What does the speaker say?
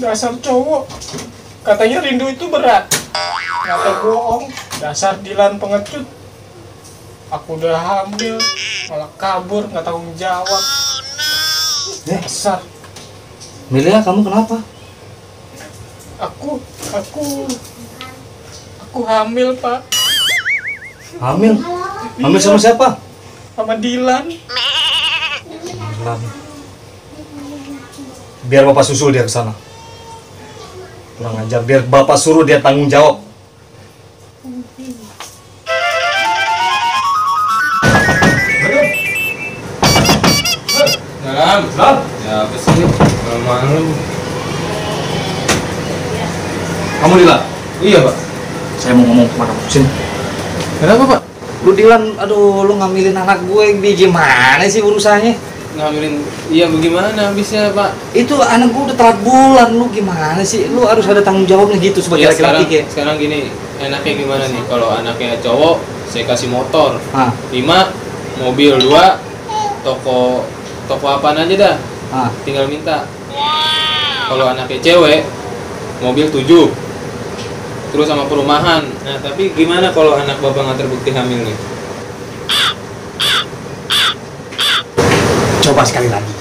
Dasar cowok. Katanya rindu itu berat. Kata bohong. Dasar Dilan pengecut. Aku udah hamil, malah kabur, nggak tanggung jawab. Dasar. Melia, kamu kenapa? Aku hamil, Pak. Hamil? Hamil sama siapa? Sama Dilan. Dilan. Biar bapak susul dia ke sana. Kurang ajar, biar bapak suruh dia tanggung jawab. Salam. Ya, apa sih? Malam-malam. Kamu Dilan? Iya, Pak. Saya mau ngomong sama kamu. Sini. Kenapa, Pak? Lu Dilan, aduh lu ngambilin anak gue, gimana sih urusannya? Ngambilin, iya bagaimana habisnya, Pak? Itu anak gue udah telat bulan, lu gimana sih? Lu harus ada tanggung jawabnya gitu sebagai laki-laki ya. Sekarang gini, enaknya gimana nih? Kalau anaknya cowok, saya kasih motor. 5, mobil 2, toko apaan aja dah. Tinggal minta. Kalau anaknya cewek, mobil 7. Terus sama perumahan. Nah, tapi gimana kalau anak bapak nggak terbukti hamil nih? Coba sekali lagi.